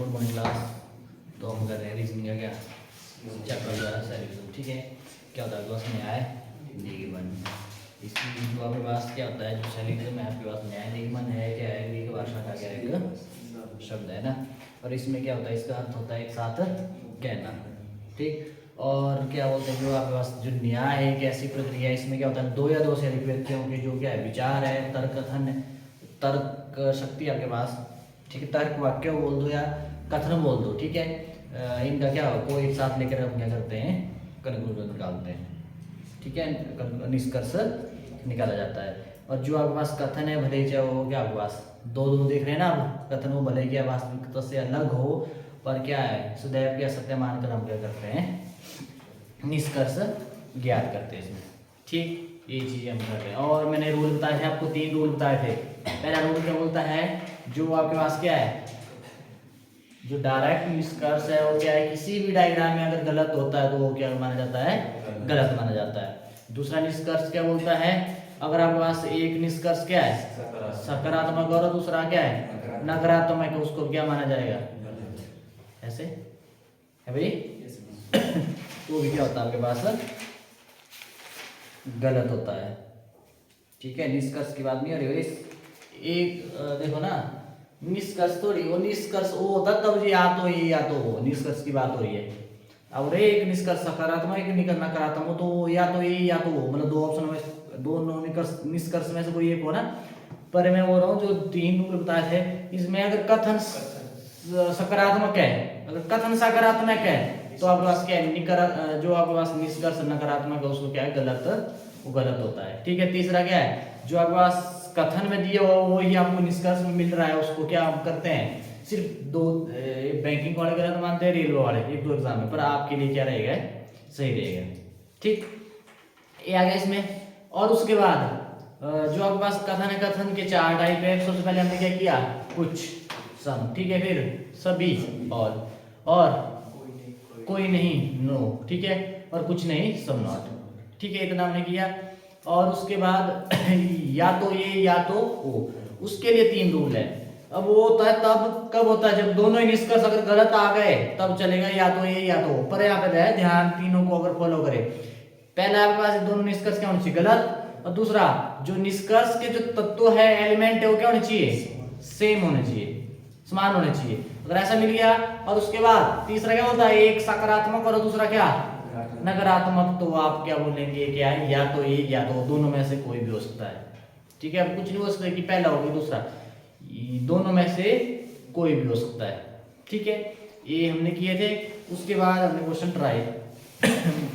Good morning class. तो हम कर रहे हैं रीजनिंग का क्या चैप्टर द्वारा सॉल्यूशन। ठीक है, क्या होता है क्लास में आए निगमन। इसकी जो आपके पास क्या होता है, जो सॉल्यूशन में आपके पास न्याय निगमन है, क्या है, ग्रीक भाषा का क्या एक शब्द है ना। और इसमें क्या होता है, इसका अर्थ होता है एक साथ कहना। ठीक, और क्या बोलते हैं, जो आपके पास जो न्याय है, एक ऐसी प्रक्रिया है, इसमें क्या होता है, दो या दो से अधिक व्यक्तियों के जो क्या है विचार है, तर्क कथन, तर्क शक्ति आपके पास, ठीक है, तर्क वाक्य बोल दो या कथन बोल दो, ठीक है, इनका क्या को एक साथ लेकर हम क्या करते हैं, कंक्लूजन निकालते हैं। ठीक है, निष्कर्ष निकाला जाता है। और जो आपके पास कथन है, भले ही चाहे वो क्या आपके पास दो दो देख रहे हैं ना आप, कथन हो भले क्या वास्तविकता से अलग हो, पर क्या है सदैव क्या सत्य मानकर हम क्या करते हैं, निष्कर्ष ज्ञात करते हैं इसमें। ठीक, ये चीजें हम कर रहे हैं। और मैंने रूल बताए थे आपको, 3 रूल बताए थे। पहला रूल क्या बोलता है, जो आपके पास क्या है, जो डायरेक्ट निष्कर्ष है वो क्या है, किसी भी डायग्राम में अगर गलत होता है तो वो क्या माना जाता है, गलत माना जाता है। दूसरा निष्कर्ष क्या बोलता है, अगर आपके पास एक निष्कर्ष क्या है सकारात्मक और दूसरा क्या है नकारात्मक है, उसको क्या माना जाएगा, ऐसे है भाई तो भी क्या होता है आपके पास गलत होता है। ठीक है, निष्कर्ष की बात नहीं हो रही है। एक देखो ना, निष्कर्ष थोड़ी, वो निष्कर्ष वो होता तब या तो ये या तो वो निष्कर्ष की बात हो रही है। और एक निष्कर्ष सकारात्मक एक नकारात्मक हो तो या तो ये या तो वो, मतलब दो ऑप्शन में, दोनों निष्कर्ष में से कोई एक हो ना। पर मैं बोल रहा हूँ जो 3 रूल बताए थे, इसमें अगर कथन सकारात्मक है, अगर कथन सकारात्मक है तो आपके पास क्या है, जो आपके पास निष्कर्ष नकारात्मक है उसको क्या है गलत, वो गलत होता है। ठीक है, तीसरा क्या है, जो आपके पास कथन में दिया हुआ वो ही आपको निष्कर्ष में मिल रहा है, उसको क्या हम करते हैं, सिर्फ दो बैंकिंग वाले गलत मानते हैं, रेलवे वाले एक दो एग्जाम में, पर आपके लिए क्या रहेगा, सही रहेगा। ठीक, ये आ गया इसमें। और उसके बाद जो आपके पास कथन है, कथन के 4 टाइप है। सबसे पहले हमने क्या किया, कुछ, सम, ठीक है, फिर सभी, और कोई नहीं, नो, ठीक है, और कुछ नहीं, सम नॉट। ठीक है, इतना हमने किया। और उसके बाद या तो ये या तो वो, उसके लिए 3 रूल है। अब वो होता है तब कब होता है, जब दोनों ही निष्कर्ष अगर गलत आ गए तब चलेगा या तो ये या तो वो। पर यहाँ पे है ध्यान, तीनों को अगर फॉलो करें, पहला आपके पास दोनों निष्कर्ष क्या होना चाहिए, गलत, और दूसरा जो निष्कर्ष के जो तत्व है, एलिमेंट है, वो क्या होने चाहिए, सेम होने चाहिए, समान होने चाहिए। अगर ऐसा मिल गया, और उसके बाद तीसरा क्या होता है, एक सकारात्मक और दूसरा क्या नकारात्मक, तो आप क्या बोलेंगे, क्या है, या तो ये या तो दोनों में से कोई भी हो सकता है। ठीक है, अब कुछ नहीं हो सकता कि पहला होगा दूसरा, दोनों में से कोई भी हो सकता है। ठीक है, ये हमने किए थे। उसके बाद हमने क्वेश्चन ट्राई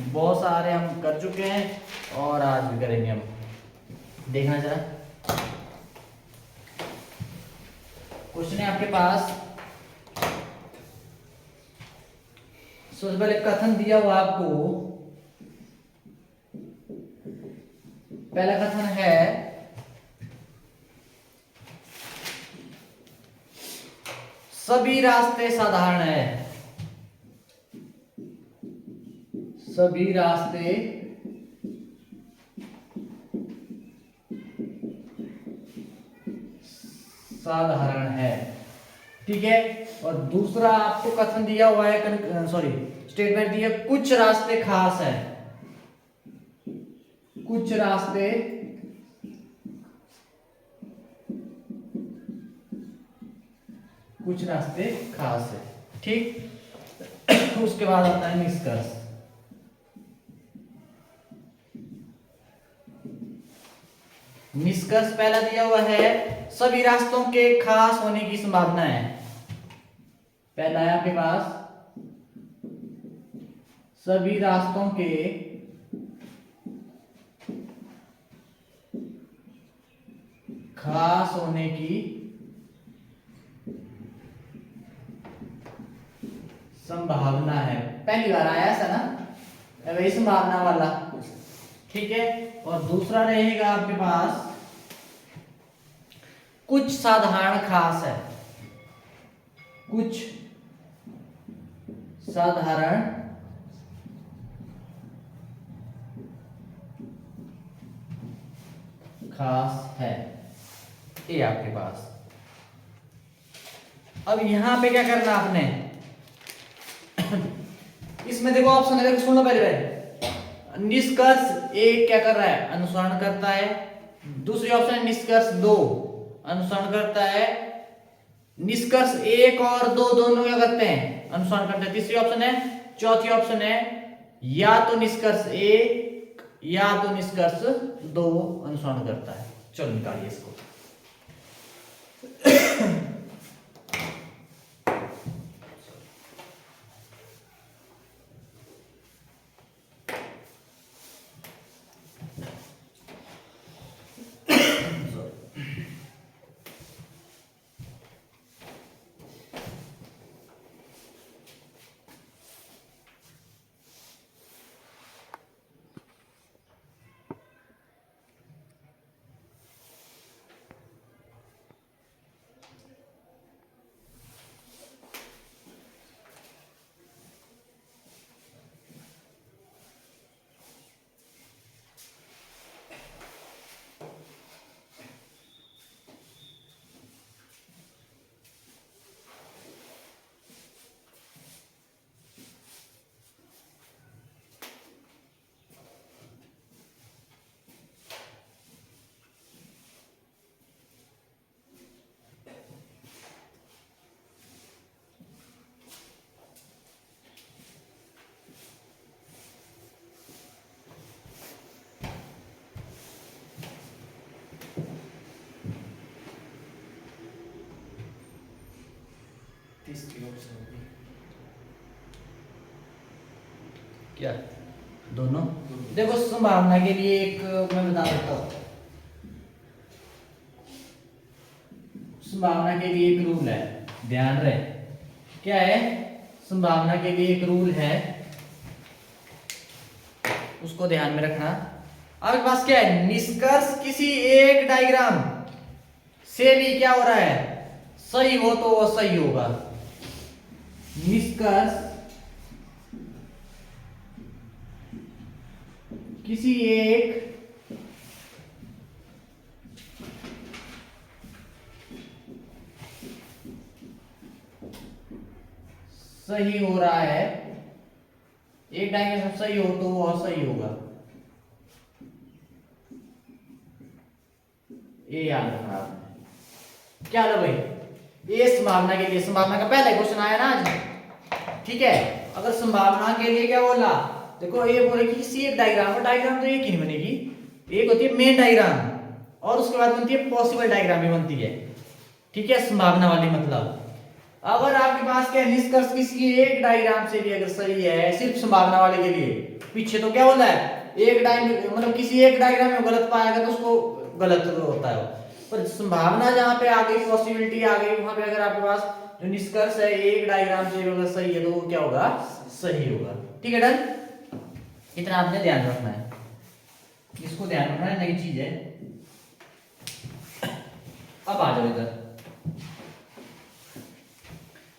बहुत सारे हम कर चुके हैं और आज भी करेंगे हम, देखना जरा। क्वेश्चन है आपके पास, सबसे पहले कथन दिया हुआ आपको, पहला कथन है, सभी रास्ते साधारण है, सभी रास्ते साधारण है। ठीक है, और दूसरा आपको कथन दिया हुआ है, सॉरी स्टेटमेंट दिया, कुछ रास्ते खास है, कुछ रास्ते खास है। ठीक उसके बाद आता है निष्कर्ष। निष्कर्ष पहला दिया हुआ है, सभी रास्तों के खास होने की संभावना है। पहला है आपके पास, सभी रास्तों के खास होने की संभावना है। पहली बार आया ऐसा ना, वही संभावना वाला। ठीक है, और दूसरा रहेगा आपके पास, कुछ साधारण खास है, कुछ साधारण खास है, ये आपके पास। अब यहां पे क्या करना आपने, इसमें देखो ऑप्शन है, देखो सुनो पहले पहले। निष्कर्ष एक क्या कर रहा है, अनुसरण करता है। दूसरी ऑप्शन है निष्कर्ष दो अनुसरण करता है। निष्कर्ष एक और दो दोनों क्या करते हैं, अनुसरण करते हैं। तीसरी ऑप्शन है, चौथी ऑप्शन है या तो निष्कर्ष एक या तो निष्कर्ष दो अनुसरण करता है। चलो निकालिए इसको। तीसरी ऑप्शन होगी क्या, दोनों। देखो संभावना के लिए एक मैं बता देता हूं, संभावना के लिए एक रूल है, ध्यान रहे। क्या है, संभावना के लिए एक रूल है, उसको ध्यान में रखना। आपके पास क्या है, निष्कर्ष किसी एक डायग्राम से भी क्या हो रहा है, सही हो तो वो सही होगा। निष्कर्ष किसी एक सही हो रहा है, एक डायग्राम सही हो तो वो असही होगा। ये याद रखना आपने। क्या लो भाई, ये संभावना के लिए, संभावना का पहला क्वेश्चन आया ना आज, ठीक है। अगर संभावना के लिए क्या बोला, देखो ये बोले कि किसी एक डायग्राम, और डायग्राम तो एक ही नहीं बनेगी, एक होती है मेन डायग्राम और उसके बाद बनती है पॉसिबल डायग्राम भी बनती है, ठीक है। संभावना वाली मतलब अगर आपके पास क्या निष्कर्ष किसी एक डायग्राम से भी अगर सही है, सिर्फ संभावना वाले के लिए, पीछे तो क्या बोला है, एक डायग्राम मतलब किसी एक डायग्राम में गलत पाएगा तो उसको गलत होता है, पर संभावना जहां पे आ गई, पॉसिबिलिटी आ गई, वहां पे अगर आपके पास जो निष्कर्ष है एक डायग्राम से अगर सही है तो वो क्या होगा, सही होगा। ठीक है, डन। इतना आपने ध्यान रखना है, इसको ध्यान रखना है, नई चीज है। अब आ जाओ इधर,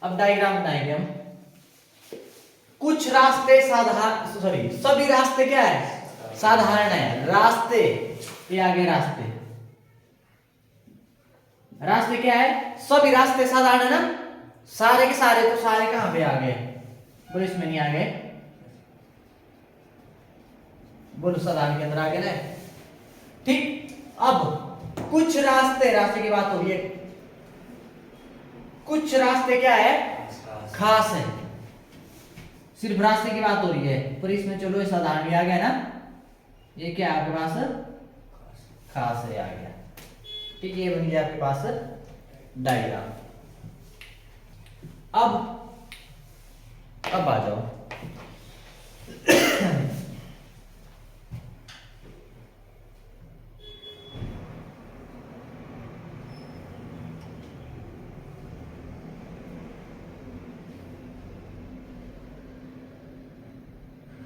अब डायग्राम बनाएंगे हम। कुछ रास्ते साधारण, सॉरी सभी रास्ते क्या है, साधारण है। रास्ते ये आगे रास्ते, रास्ते क्या है, सभी रास्ते साधारण है ना, सारे के सारे, तो सारे कहां पे आ गए, बोलो इसमें नहीं आ गए, बोलो साधारण के अंदर आ गए ना, ठीक। अब कुछ रास्ते, रास्ते की बात हो रही है, कुछ रास्ते क्या है, खास है, सिर्फ रास्ते की बात हो रही है, पर इसमें चलो ये साधारण भी आ गया ना, ये क्या है आपके पास, खास है आ गया, ठीक है। ये बन गया आपके पास डायग्राम। अब आ जाओ,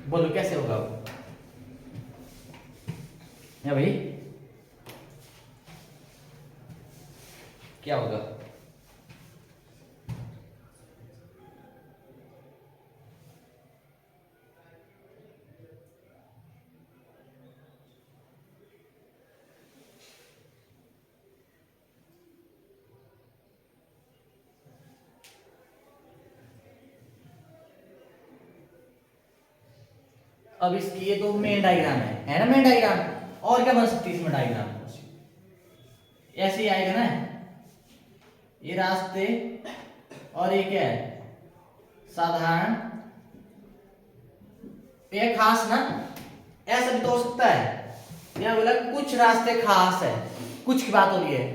बोलो कैसे होगा या भाई, क्या होगा, अब इसकी ये तो मेन डायग्राम है ना मेन डायग्राम। और क्या बन सकती है इसमें डायग्राम, ऐसे ही आएगा ना, ये रास्ते और ये क्या है साधारण, ये खास ना, ऐसा भी तो हो सकता है। यहाँ बोला कुछ रास्ते खास है, कुछ की बात हो रही है,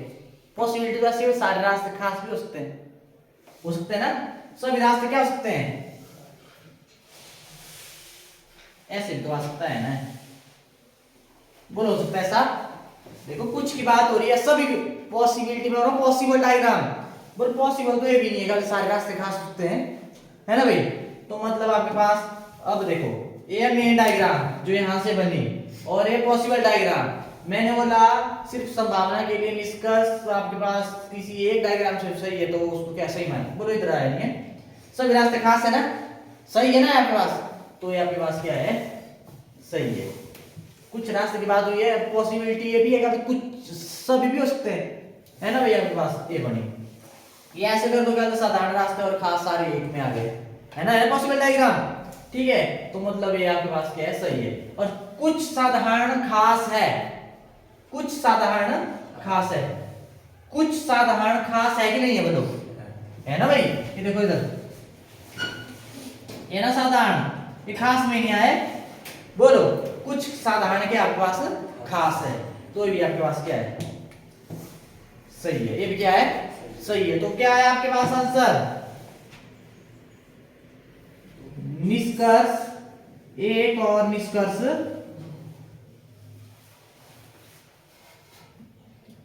पॉसिबिलिटी तो ऐसी है सारे रास्ते खास भी हो सकते हैं ना, सभी रास्ते क्या हो सकते हैं, ऐसे भी तो आ सकता है ना, बोलो हो सकता है साहब। देखो कुछ की बात हो रही है, सभी पॉसिबिलिटी में, पॉसिबल डायग्राम, बोल पॉसिबल तो ये भी नहीं है कि सारे रास्ते खास हो सकते हैं, है ना भाई। तो मतलब आपके पास अब देखो ये मेन डायग्राम जो यहां से बनी, और ये पॉसिबल डायग्राम। मैंने बोला सिर्फ संभावना के लिए निष्कर्ष आपके पास किसी एक डायग्राम से सही है तो उसको क्या सही माने, बोलो इधर आया नहीं है, सभी रास्ते खास है ना, सही है ना आपके पास, तो ये आपके पास क्या है सही है। कुछ रास्ते की बात हुई है, पॉसिबिलिटी ये भी है कि कुछ सभी भी हो सकते हैं, है ना भैया आपके पास ये बनी। ये ऐसे कर दो क्या, साधारण रास्ते और खास सारे एक में आ गए, है ना, पॉसिबल डायग्राम, ठीक है। तो मतलब ये आपके पास क्या है सही है। और कुछ साधारण खास है, कुछ साधारण खास है, कुछ साधारण खास है कि नहीं है बोलो, है ना भाई। ये देखो इधर ये ना साधारण, ये खास में नहीं आए, बोलो कुछ साधारण के आपके पास खास है, तो ये भी आपके पास क्या है सही है, ये भी क्या है सही है। तो क्या है आपके पास आंसर, निष्कर्ष एक और निष्कर्ष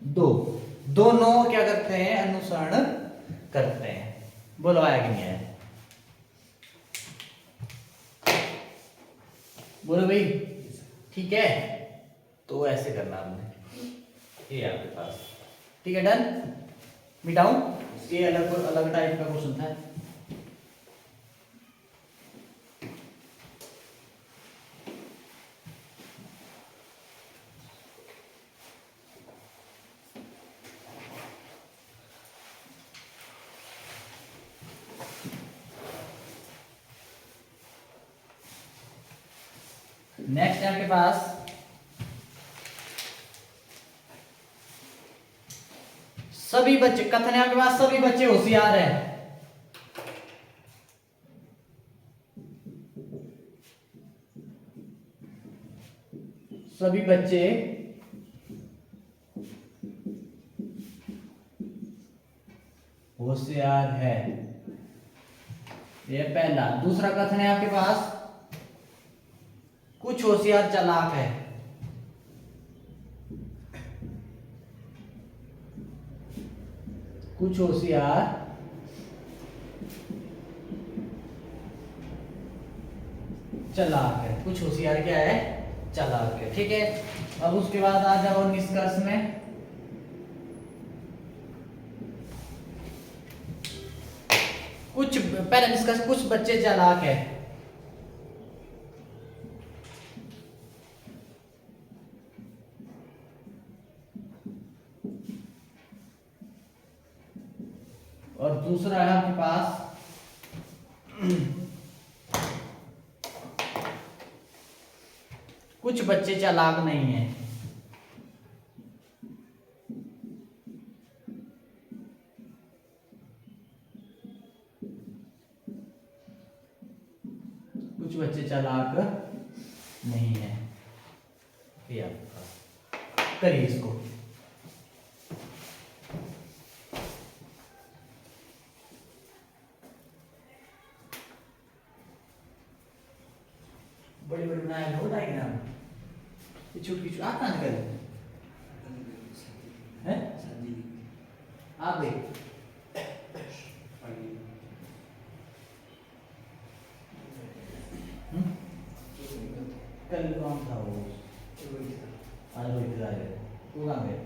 दो, दोनों क्या करते हैं अनुसरण करते हैं, बोलो आया कि नहीं आया, बोलो भाई ठीक है। तो ऐसे करना हमने, ये आपके पास ठीक है, डन, मिटाऊं, ये अलग अलग टाइप का क्वेश्चन था। नेक्स्ट है आपके पास सभी बच्चे, कथन है आपके पास सभी बच्चे होशियार हैं, सभी बच्चे होशियार है, ये पहला। दूसरा कथन है आपके पास कुछ होशियार चालाक है, कुछ होशियार चालाक है, कुछ होशियार क्या है चालाक है, ठीक है। अब उसके बाद आ जाओ निष्कर्ष में, कुछ पहले निष्कर्ष कुछ बच्चे चालाक है, और दूसरा है आपके पास कुछ बच्चे चालाक नहीं है, कुछ बच्चे चालाक नहीं है, ये आपके पास करिए इसको। बड़ी बड़ी बनाए हो डायग्राम, ये छोटी छोटी आप कहाँ निकल हैं, आप देख कल कौन था वो, आज वो इधर आ गए, वो कहाँ गए,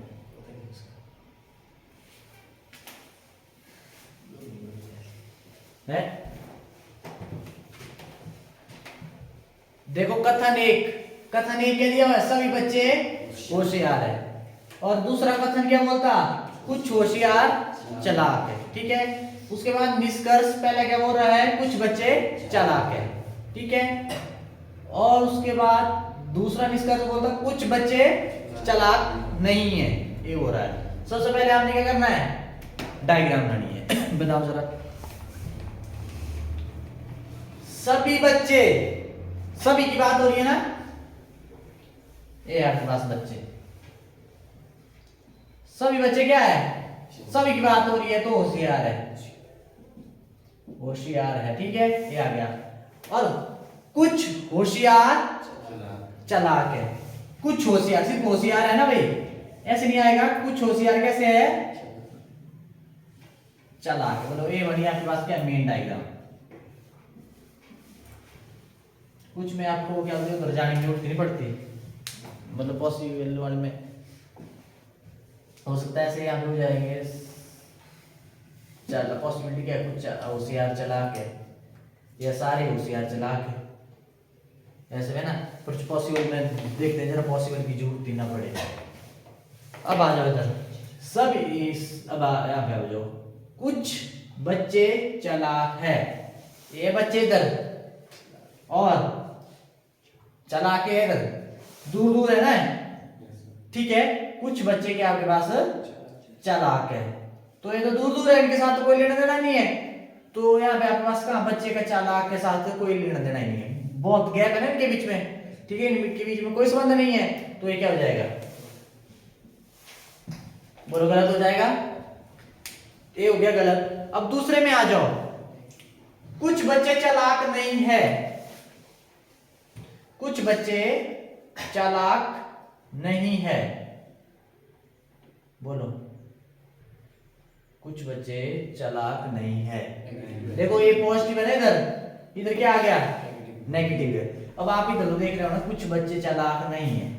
है देखो कथन एक, कथन एक क्या दिया हुआ है सभी बच्चे होशियार है, और दूसरा कथन क्या बोलता कुछ होशियार चालाक है, ठीक है। उसके बाद निष्कर्ष पहले क्या बोल रहा है कुछ बच्चे चालाक है, ठीक है। और उसके बाद दूसरा निष्कर्ष बोलता कुछ बच्चे चालाक नहीं है, ये हो रहा है। सबसे पहले आपने क्या करना है, डायग्राम बनानी है। बताओ जरा, सभी बच्चे, सभी की बात हो रही है ना, ये आपके पास बच्चे, सभी बच्चे क्या है, सभी की बात हो रही है तो होशियार है, होशियार है, ठीक है, ये आ गया। और कुछ होशियार चालाक है, कुछ होशियार, सिर्फ होशियार है ना भाई, ऐसे नहीं आएगा, कुछ होशियार कैसे है, चालाक। बोलो ये बढ़िया, आपके पास क्या है, मेन डायग्राम। कुछ में आपको क्या होता है, उधर जाने की जरूरत नहीं पड़ती, मतलब पॉसिबल वाले में हो सकता है ऐसे यहाँ पे हो जाएंगे। चल पॉसिबिलिटी क्या है, कुछ होशियार चालाक है, या सारे होशियार चालाक है, ऐसे है ना। कुछ पॉसिबल में देखते हैं जरा, पॉसिबल की जरूरत ही ना पड़े। अब आ जाओ इधर, सब इस, अब यहाँ पे आ जाओ, कुछ बच्चे चालाक है, ये बच्चे इधर और चालाक है इधर, दूर दूर है ना, ठीक है। कुछ बच्चे के आपके पास चालाक है, तो ये तो दूर दूर है, इनके साथ तो कोई लेना देना नहीं है, तो यहाँ पे आपके पास कहाँ, बच्चे का चालाक के साथ कोई लेना देना ही नहीं है, बहुत गैप है ना इनके बीच में, ठीक है, इनके बीच में कोई संबंध नहीं है, तो ये क्या हो जाएगा, बोलो गलत हो जाएगा, ये हो गया गलत। अब दूसरे में आ जाओ, कुछ बच्चे चालाक नहीं है, कुछ बच्चे चालाक नहीं है, बोलो कुछ बच्चे चालाक नहीं है। देखो ये पॉजिटिव है ना, इधर इधर क्या आ गया, नेगेटिव है। अब आप इधर देख रहे हो ना, कुछ बच्चे चालाक नहीं है,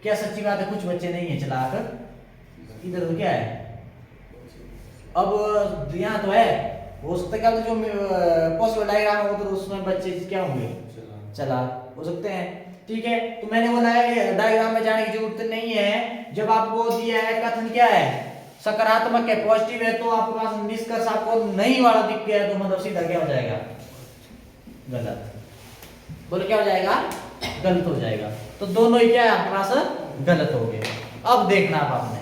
क्या सच्ची बात है, कुछ बच्चे नहीं है चालाक, इधर तो क्या है, अब यहाँ तो है, हो सकता है क्या, तो जो पॉसिबल डायग्राम हो तो उसमें बच्चे क्या होंगे, चालाक हो सकते हैं, ठीक है। तो मैंने बोला है डायग्राम में जाने की जरूरत नहीं है, जब आपको दिया है कथन क्या है, सकारात्मक है, पॉजिटिव है, तो आपके पास निष्कर्ष आपको नहीं वाला दिख गया है, तो मतलब सीधा क्या हो जाएगा, गलत। बोलो क्या हो जाएगा, गलत हो जाएगा। तो दोनों ही क्या है आपके पास, गलत हो गए। अब देखना आप आपने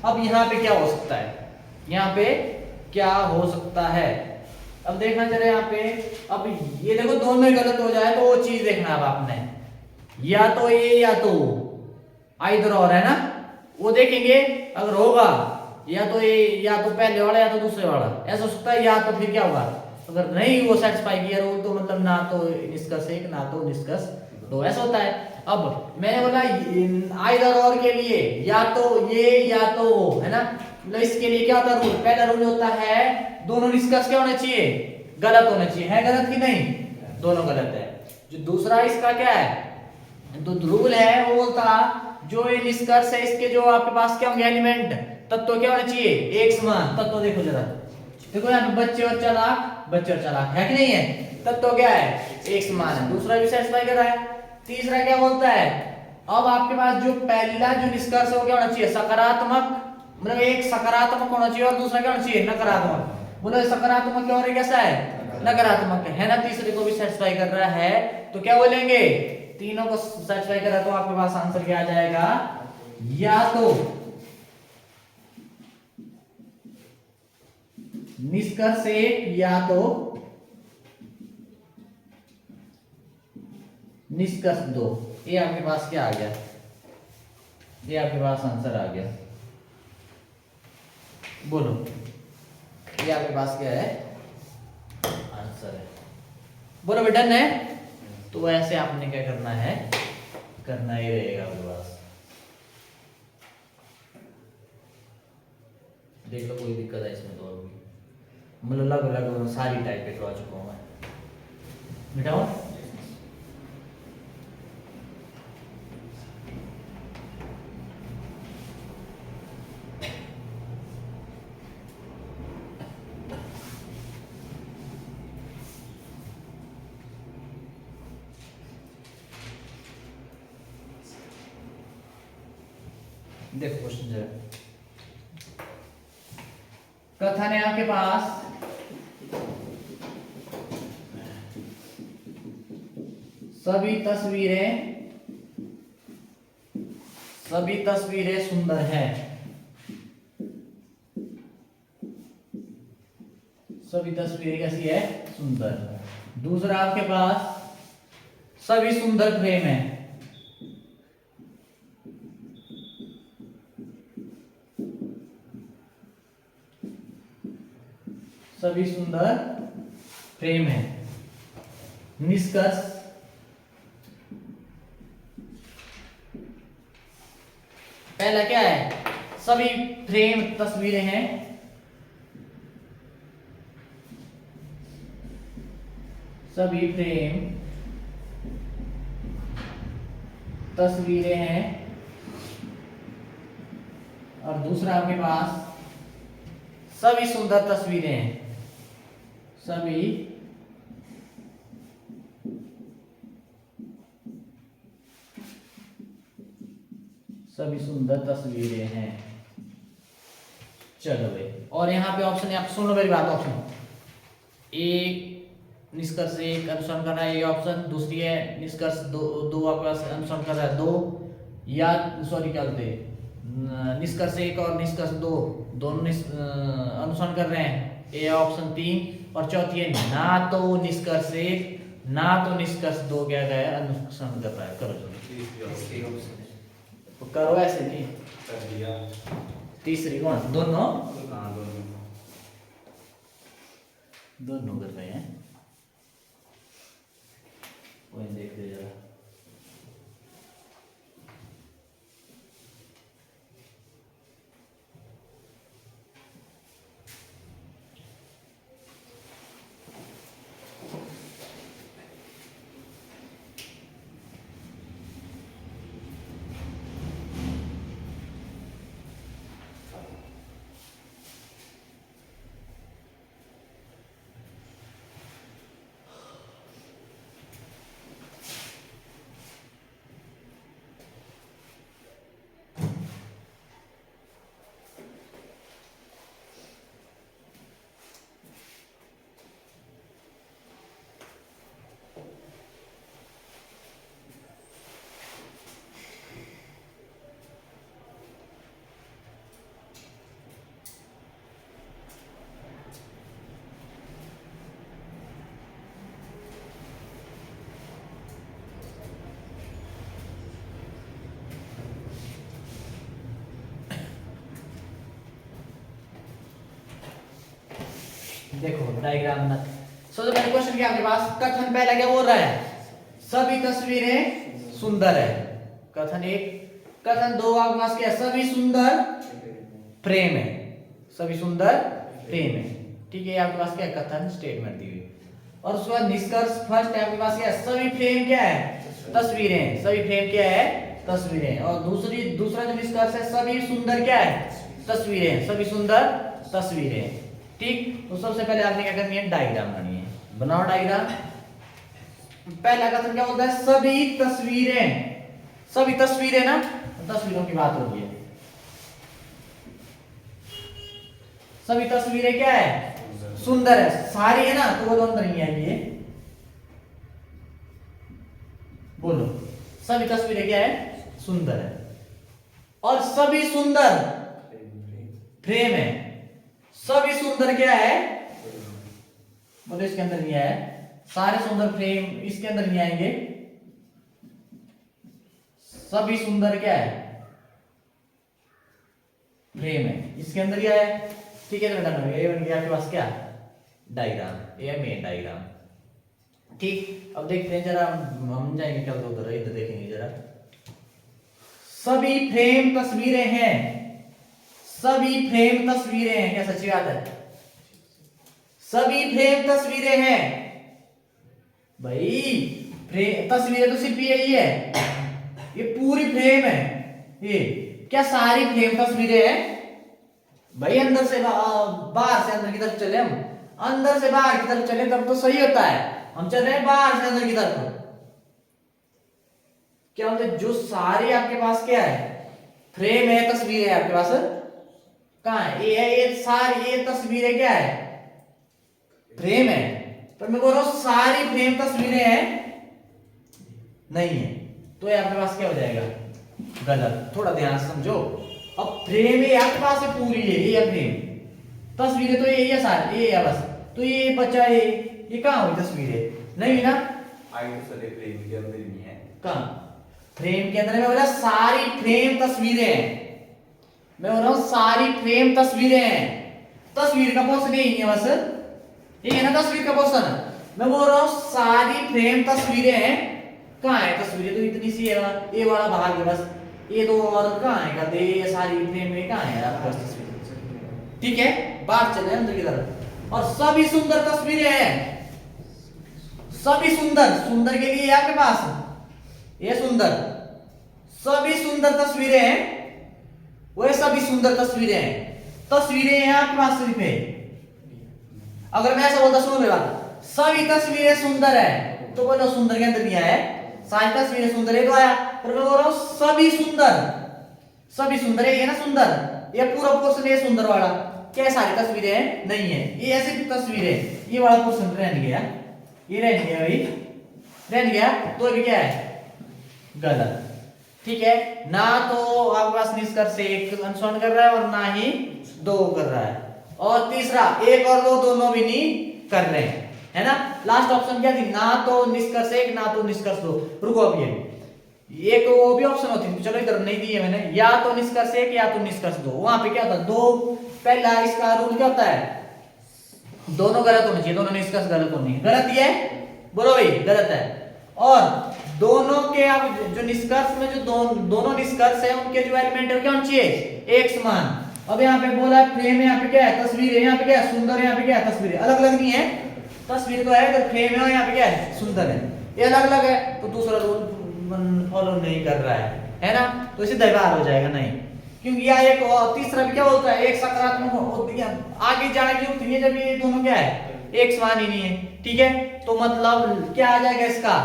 अब यहाँ पे क्या हो सकता है, यहाँ पे क्या हो सकता है, अब देखना चले यहाँ पे। अब ये देखो दोनों ही गलत हो जाए तो वो चीज देखना अब आपने, या तो ये या तो आइदर और है ना, वो देखेंगे। अगर होगा या तो ये, या तो पहले वाला या तो दूसरे वाला, ऐसा हो सकता है, या तो फिर क्या होगा, अगर नहीं वो सेटिस्फाई किया रूल, तो मतलब ना तो निष्कर्ष एक ना तो निष्कर्ष दो, ऐसा होता है। अब मैंने बोला आइदर और के लिए या तो ये या तो वो, है ना, मतलब इसके लिए क्या होता है रूल, पहला रूल होता है दोनों निष्कर्ष क्या होना चाहिए, गलत होना चाहिए, है गलत कि नहीं, दोनों गलत है। जो दूसरा इसका क्या है, तो रूल है वो बोलता जो ये निष्कर्ष है इसके जो आपके पास क्या होंगे एलिमेंट, तत्व क्या होना चाहिए, एक समान तत्व। देखो जरा, देखो यहाँ पे बच्चे और चालाक, बच्चे और चालाक है कि नहीं है, तत्व क्या है, एक समान है, दूसरा भी सेटिस्फाई कर रहा है। तीसरा क्या बोलता है, अब आपके पास जो पहला जो निष्कर्ष हो क्या होना चाहिए, सकारात्मक, मतलब एक सकारात्मक होना चाहिए और दूसरा क्या होना चाहिए, नकारात्मक। बोलो सकारात्मक क्या हो रहा है, कैसा है, नकारात्मक है ना, तीसरे को भी सेटिस्फाई कर रहा है, तो क्या बोलेंगे, तीनों को सेटिस्फाई कर रहा है, तो आपके पास आंसर क्या आ जाएगा, या तो निष्कर्ष एक या तो निष्कर्ष दो। ये आपके पास क्या आ गया, ये आपके पास आंसर आ गया, बोलो ये आपके पास क्या है, आंसर है। बोलो बेटा डन है, तो ऐसे आपने क्या करना है, करना ही रहेगा आपके पास। देख लो कोई दिक्कत है इसमें, तो अभी मतलब लगभग सारी टाइप पे करवा चुका हूँ मैं, मिटाओ। देखो क्वेश्चन जो कथन है आपके पास, सभी तस्वीरें सुंदर है। सभी तस्वीरें कैसी है? सुंदर। दूसरा आपके पास सभी सुंदर फ्रेम है। सभी सुंदर फ्रेम है। निष्कर्ष पहला क्या है? सभी फ्रेम तस्वीरें हैं। सभी फ्रेम तस्वीरें हैं। और दूसरा आपके पास सभी सुंदर तस्वीरें हैं। सभी सुंदर तस्वीरें हैं। चलो भाई, और यहाँ पे ऑप्शन है, आप सुन लो मेरी बात। ऑप्शन एक निष्कर्ष एक अनुसरण कर रहा है, ये ऑप्शन। दूसरी है निष्कर्ष दो आपके पास अनुसरण कर रहा है, दो। या सॉरी क्या बोलते हैं, निष्कर्ष एक और निष्कर्ष दो दोनों अनुसरण कर रहे हैं, ये ऑप्शन 3। और चौथी है ना तो निष्कर्ष एक ना तो निष्कर्ष दो क्या गया अनुसरण कर रहा है। करो तो करो, ऐसे नहीं कर दिया। तीसरी कौन? दोनों हाँ, दोनों कर रहे हैं। वही देखते जरा। देखो डायग्राम में सबसे पहले क्वेश्चन क्या आपके पास? कथन पहला क्या बोल रहा है? सभी तस्वीरें सुंदर है, कथन एक। कथन दो आपके पास क्या है? सभी सुंदर फ्रेम है। सभी सुंदर फ्रेम है, ठीक है। आपके पास क्या है? कथन स्टेटमेंट दी हुई। और उसके बाद निष्कर्ष फर्स्ट है आपके पास क्या है? सभी फ्रेम क्या है? तस्वीरें। सभी फ्रेम क्या है? तस्वीरें। और दूसरा जो निष्कर्ष है, सभी सुंदर क्या है? तस्वीरें। सभी सुंदर तस्वीरें, ठीक। तो सबसे पहले आपने क्या करनी है? डायग्राम बनानी है। बनाओ डायग्राम। पहला कथन क्या बोलता है? सभी तस्वीरें। सभी तस्वीरें ना, तस्वीरों की बात हो रही है। सभी तस्वीरें क्या है? सुंदर है। सारी है ना, तो वो अंदर नहीं आएगी ये। बोलो, सभी तस्वीरें क्या है? सुंदर है। और सभी सुंदर फ्रेम है। सभी सुंदर क्या है? बोलो, इसके अंदर नहीं आया। सारे सुंदर फ्रेम इसके अंदर नहीं आएंगे। सभी सुंदर क्या है? फ्रेम है, इसके अंदर ही आया, ठीक है। तो ये बन गया आपके पास क्या? डायग्राम। ये मेन डायग्राम, ठीक। अब देखते हैं जरा, हम जाएंगे क्या उधर, इधर देखेंगे जरा। सभी फ्रेम तस्वीरें हैं। सभी फ्रेम तस्वीरें हैं, क्या सच्ची बात है? सभी फ्रेम तस्वीरें हैं भाई। फ्रेम तस्वीरें तो सिर्फ यही है, ये पूरी फ्रेम है। ये क्या सारी फ्रेम तस्वीरें हैं भाई? अंदर से बाहर से अंदर की तरफ चले हम, अंदर से बाहर की तरफ चले तब तो सही होता है। हम चल रहे हैं बाहर से अंदर की तरफ। क्या मतलब जो सारी आपके पास क्या है? फ्रेम है, तस्वीर है आपके पास। कहाँ है? ये सारी ये तस्वीरें क्या है? फ्रेम है। पर मैं बोल रहा हूं सारी फ्रेम तस्वीरें हैं नहीं है, तो ये आपके पास क्या हो जाएगा, गलत। थोड़ा ध्यान से समझो। अब फ्रेम ये आपके पास है पूरी है, ये फ्रेम, तस्वीरें तो ये सारी ये है बस, तो ये बचा ये कहाँ हुई तस्वीरें, नहीं हुई ना। आई तो सारे फ्रेम के अंदर नहीं है। कहाँ फ्रेम के अंदर, मैं बोला सारी फ्रेम तस्वीरें हैं, मैं बोल रहा हूँ सारी फ्रेम तस्वीरें हैं, तस्वीर का पोर्शन यही है बस, ये है ना तस्वीर का पोर्शन। मैं बोल रहा हूँ सारी फ्रेम तस्वीरें हैं, कहाँ है तस्वीरें, तो इतनी सी है, ये वाला भाग है बस, ये तो और कहाँ है कहते, ये सारी फ्रेम में कहाँ है आपके पास तस्वीर। ठीक है, बाहर चले अंदर की तरफ। और सभी सुंदर तस्वीरें हैं, सभी सुंदर, सुंदर के लिए आपके पास ये सुंदर, सभी सुंदर तस्वीरें हैं, वो सभी सुंदर तस्वीरें हैं, तस्वीरें हैं आपके पास सिर्फ है। अगर मैं ऐसा बोलता, सुनो मेरी बात, सभी तस्वीरें सुंदर है, तो बोलो सुंदर के अंदर दिया है सारी तस्वीरें सुंदर है तो आया, पर मैं बोल रहा हूं सभी सुंदर, सभी सुंदर है, ये ना सुंदर, ये पूरा पोर्शन ये सुंदर वाला, क्या सारी तस्वीरें हैं, नहीं है, ये ऐसी तस्वीरें, ये वाला पोर्शन रह गया, ये रह गया भाई, रह गया, तो अभी क्या है, गलत। ठीक है, ना तो आपके पास निष्कर्ष एक अनुसरण कर रहा है और ना ही दो कर रहा है, और तीसरा एक और दो दोनों भी नहीं कर रहे हैं, है ना। लास्ट ऑप्शन क्या थी, ना तो निष्कर्ष एक ना तो निष्कर्ष दो। रुको अब ये एक वो भी ऑप्शन होती है, चलो इधर नहीं दी है मैंने, या तो निष्कर्ष एक या तो निष्कर्ष दो। वहां पे क्या होता है, दो, पहला इसका रूल क्या होता है, दोनों गलत होने चाहिए, दोनों निष्कर्ष गलत होने चाहिए, गलत ही है, बोलो भाई गलत है। और दोनों के अब जो निष्कर्ष में जो दोनों निष्कर्ष है उनके जो एलिमेंट है क्या होना चाहिए, एक समान। अब यहाँ पे बोला है फ्रेम, यहाँ पे क्या है तस्वीर है, यहाँ पे क्या है सुंदर, यहाँ पे क्या है तस्वीर है, अलग अलग नहीं है, तस्वीर तो है इधर फ्रेम है और यहाँ पे क्या है सुंदर है, ये अलग अलग है, तो दूसरा रूल फॉलो नहीं कर रहा है ना, तो इसे दरबार हो जाएगा नहीं, क्योंकि यहाँ एक और तीसरा भी क्या होता है, एक सकारात्मक, आगे जाने की जरूरत नहीं है जब ये दोनों क्या है एक समान ही नहीं है। ठीक है, तो मतलब क्या आ जाएगा इसका,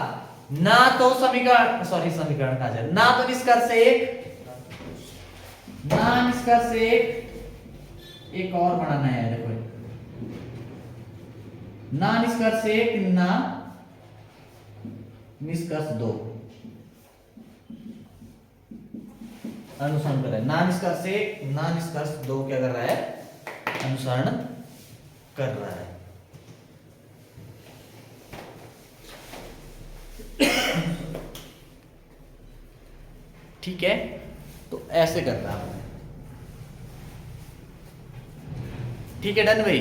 ना तो समीकरण, सॉरी समीकरण कहा जाए, ना तो निष्कर्ष एक, ना निष्कर्ष एक और बनाना है, देखो ना निष्कर्ष एक ना निष्कर्ष दो अनुसरण कर रहा है, ना निष्कर्ष एक ना निष्कर्ष दो क्या कर रहा है, अनुसरण कर रहा है। ठीक है, तो ऐसे करना है। ठीक है, डन भाई।